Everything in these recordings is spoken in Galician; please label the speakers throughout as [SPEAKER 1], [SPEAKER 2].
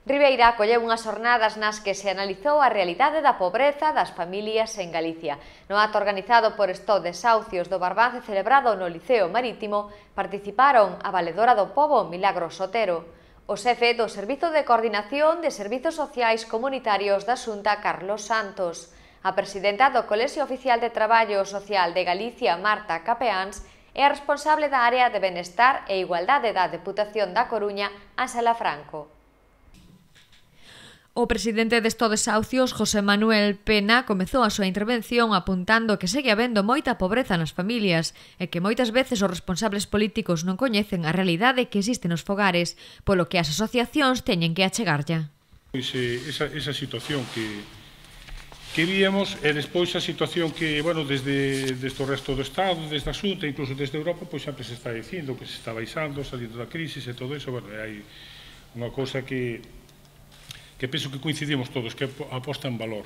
[SPEAKER 1] Ribeira acolleu unhas xornadas nas que se analizou a realidade da pobreza das familias en Galicia. No acto organizado por Estó Desahucios do Barbance celebrado no Liceo Marítimo participaron a valedora do pobo Milagros Otero, o xefe do Servizo de Coordinación de Servizos Sociais Comunitarios da Xunta Carlos Santos, a presidenta do Colexio Oficial de Traballo Social de Galicia Marta Capeáns e a responsable da área de Benestar e Igualdade da Deputación da Coruña Ángela Franco. O presidente de Estó Desahucios, José Manuel Pena, comezou a súa intervención apuntando que segue habendo moita pobreza nas familias e que moitas veces os responsables políticos non coñecen a realidade que existe nos fogares, polo que as asociacións teñen que achegarlla.
[SPEAKER 2] Pois esa situación que víamos e despois a situación que, bueno, desde o resto do Estado, desde a Xunta, incluso desde Europa, pois sempre se está dicindo que se está baixando, salindo da crisis e todo iso. Bueno, hai unha cousa que penso que coincidimos todos, que aposta en valor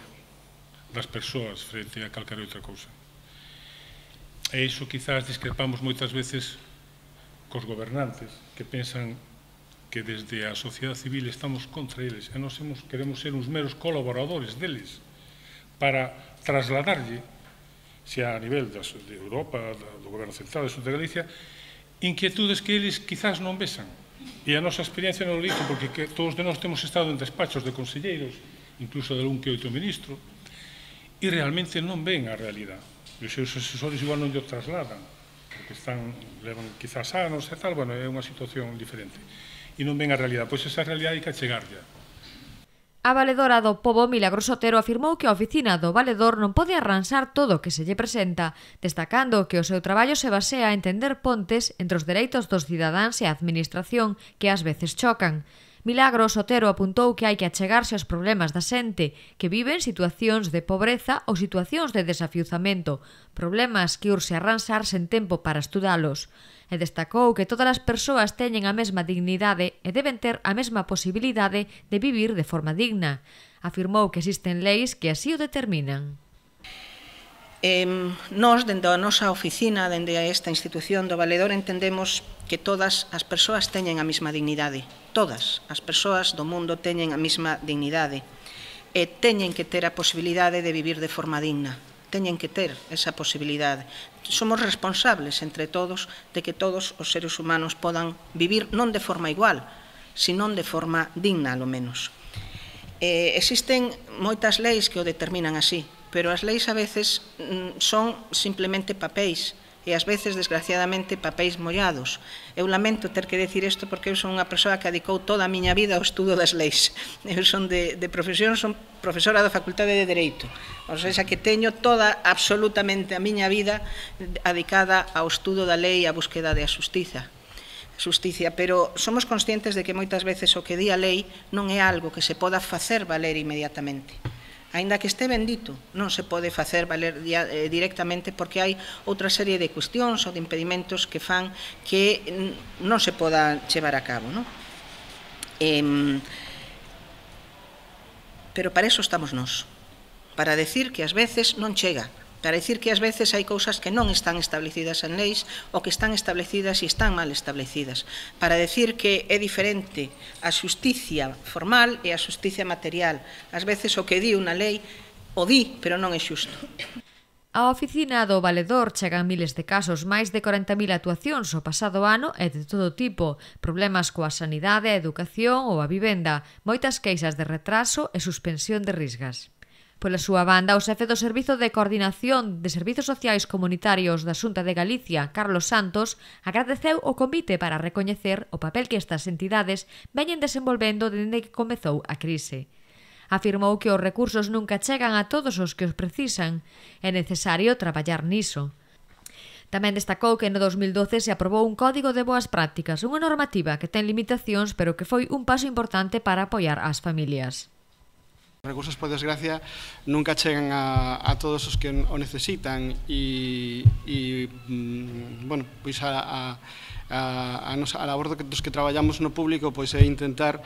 [SPEAKER 2] das persoas frente a calquera outra cousa. E iso quizás discrepamos moitas veces cos gobernantes, que pensan que desde a sociedade civil estamos contra eles e nós queremos ser uns meros colaboradores deles para trasladarlle, xa a nivel de Europa, do Goberno Central, da Xunta de Galicia, inquietudes que eles quizás non vexan. E a nosa experiencia non lo dice, porque todos de nós temos estado en despachos de conselleiros, incluso de un que outro ministro, e realmente non ven a realidade. E os seus asesores igual non lle trasladan, porque levan quizás anos e tal, bueno, é unha situación diferente. E non ven a realidade, pois esa realidade hai que achegarlla.
[SPEAKER 1] A valedora do pobo Milagros Otero afirmou que a oficina do valedor non pode arranxar todo o que se lle presenta, destacando que o seu traballo se basea a entender pontes entre os dereitos dos cidadáns e a administración que ás veces chocan. Milagros Otero apuntou que hai que achegarse aos problemas da xente que viven situacións de pobreza ou situacións de desafiuzamento, problemas que urxe arranxar sen tempo para estudalos. E destacou que todas as persoas teñen a mesma dignidade e deben ter a mesma posibilidade de vivir de forma digna. Afirmou que existen leis que así o determinan.
[SPEAKER 3] Nós, dende a nosa oficina, dende a esta institución do Valedor, entendemos que todas as persoas teñen a mesma dignidade. Todas as persoas do mundo teñen a mesma dignidade e teñen que ter a posibilidade de vivir de forma digna. Teñen que ter esa posibilidade. Somos responsables entre todos de que todos os seres humanos podan vivir non de forma igual, senón de forma digna, ao menos. Existen moitas leis que o determinan así, pero as leis a veces son simplemente papéis e ás veces, desgraciadamente, papéis mollados. Eu lamento ter que decir isto porque eu son unha persoa que dedicou toda a miña vida ao estudo das leis. Eu son de profesión, son profesora da Facultade de Dereito, ou seja, que teño toda, absolutamente, a miña vida dedicada ao estudo da lei e á búsqueda da xustiza, pero somos conscientes de que moitas veces o que di a lei non é algo que se poda facer valer inmediatamente. Aínda que este bendito, non se pode facer valer directamente porque hai outra serie de cuestións ou de impedimentos que fan que non se poda chevar a cabo. Pero para iso estamos nós, para decir que ás veces non chega, para decir que ás veces hai cousas que non están establecidas en leis ou que están establecidas e están mal establecidas, para decir que é diferente a xusticia formal e a xusticia material. Ás veces o que di unha lei o di, pero non é xusto.
[SPEAKER 1] A oficina do Valedor chegan miles de casos, máis de 40.000 actuacións o pasado ano e de todo tipo, problemas coa sanidade, a educación ou a vivenda, moitas queixas de retraso e suspensión de risgas. Pola súa banda, o xefe do Servizo de Coordinación de Servizos Sociais Comunitarios da Xunta de Galicia, Carlos Santos, agradeceu o convite para recoñecer o papel que estas entidades veñen desenvolvendo dende que comezou a crise. Afirmou que os recursos nunca chegan a todos os que os precisan. É necesario traballar niso. Tamén destacou que no 2012 se aprobou un Código de Boas Prácticas, unha normativa que ten limitacións pero que foi un paso importante para apoiar ás familias.
[SPEAKER 4] Os recursos, por desgracia, nunca chegan a todos os que o necesitan e bueno, pois a labor dos que traballamos no público pois é intentar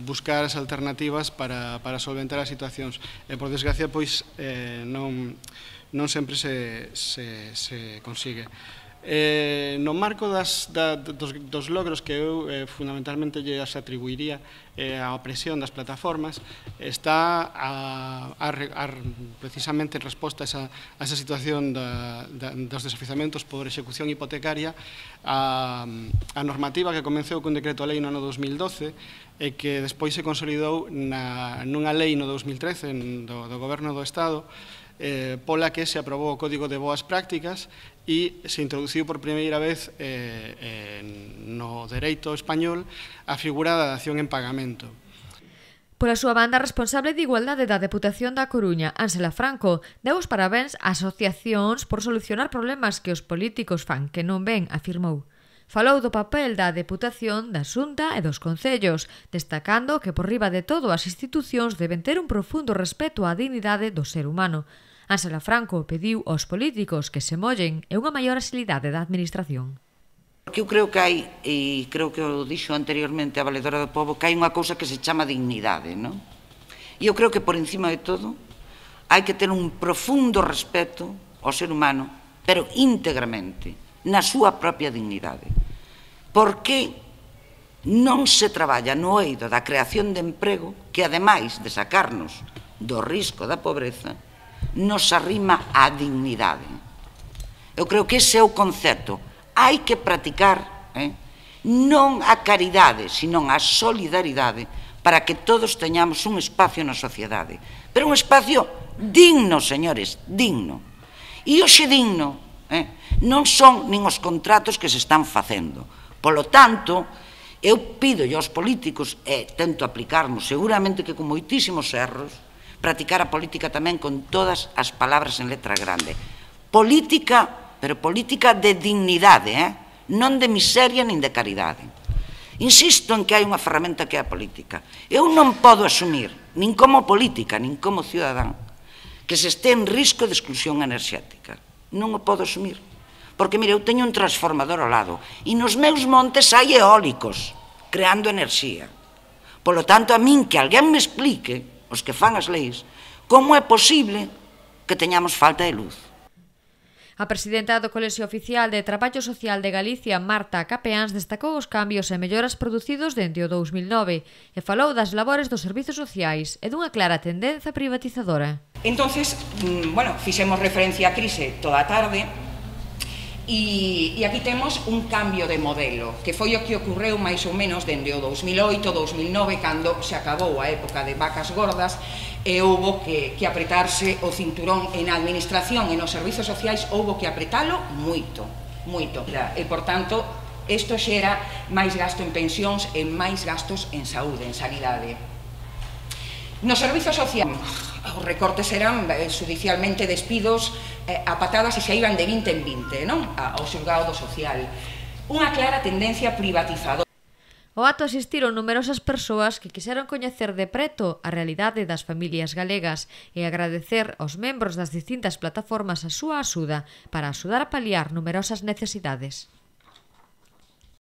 [SPEAKER 4] buscar as alternativas para solventar as situacións. E, por desgracia, pois non sempre se consigue. No marco dos logros que eu fundamentalmente lles atribuiría á opresión das plataformas está precisamente en resposta a esa situación dos desafiuzamentos por execución hipotecaria a normativa que comezou cun decreto lei no ano 2012 e que despois se consolidou nunha lei no 2013 do Goberno do Estado pola que se aprobou o Código de Boas Prácticas e se introduciu por primeira vez no dereito español a figura da dación en pagamento.
[SPEAKER 1] Pola súa banda, responsable de Igualdade da Deputación da Coruña, Ánsela Franco, deu os parabéns a asociacións por solucionar problemas que os políticos fan que non ven, afirmou. Falou do papel da Deputación, da Xunta e dos Concellos, destacando que por riba de todo as institucións deben ter un profundo respeto á dignidade do ser humano. Ánsela Franco pediu aos políticos que se mollen e unha maior axilidade da administración.
[SPEAKER 5] Porque eu creo que hai, e creo que o dixo anteriormente a Valedora do Pobo, que hai unha cousa que se chama dignidade, non? E eu creo que por encima de todo hai que ter un profundo respeto ao ser humano, pero íntegramente, na súa propia dignidade. Porque non se traballa no eido da creación de emprego que, ademais de sacarnos do risco da pobreza, nos arrima á dignidade. Eu creo que ese é o concepto. Hai que practicar non a caridade, senón a solidaridade para que todos teñamos un espacio na sociedade. Pero un espacio digno, señores, digno. E hoxe digno non son nin os contratos que se están facendo. Polo tanto, eu pido aos políticos, e tento aplicarnos, seguramente que con moitísimos erros, practicar a política tamén con todas as palabras en letra grande. Política, pero política de dignidade, non de miseria nin de caridade. Insisto en que hai unha ferramenta que é a política. Eu non podo asumir, nin como política, nin como cidadán, que se este en risco de exclusión enerxética. Non o podo asumir. Porque, mire, eu teño un transformador ao lado e nos meus montes hai eólicos creando enerxía. Polo tanto, a min que alguén me explique, os que fan as leis, como é posible que teñamos falta de luz.
[SPEAKER 1] A presidenta do Colexio Oficial de Traballo Social de Galicia, Marta Capeáns, destacou os cambios e melloras producidos dende o 2009 e falou das labores dos servizos sociais e dunha clara tendenza privatizadora.
[SPEAKER 6] Entonces, fixemos referencia á crise toda a tarde e aquí temos un cambio de modelo, que foi o que ocorreu máis ou menos dende o 2008-2009, cando se acabou a época de vacas gordas e houbo que apretarse o cinturón en a administración e nos servizos sociais, houbo que apretalo moito, moito. E, por tanto, isto xera máis gasto en pensións e máis gastos en saúde, en sanidade. Nos servizos sociais, os recortes eran judicialmente despidos a patadas e se iban de 20 en 20, non? Ao xulgado social. Unha clara tendencia privatizadora.
[SPEAKER 1] Ao acto asistiron numerosas persoas que quixeron coñecer de preto a realidade das familias galegas e agradecer aos membros das distintas plataformas a súa axuda para axudar a paliar numerosas necesidades.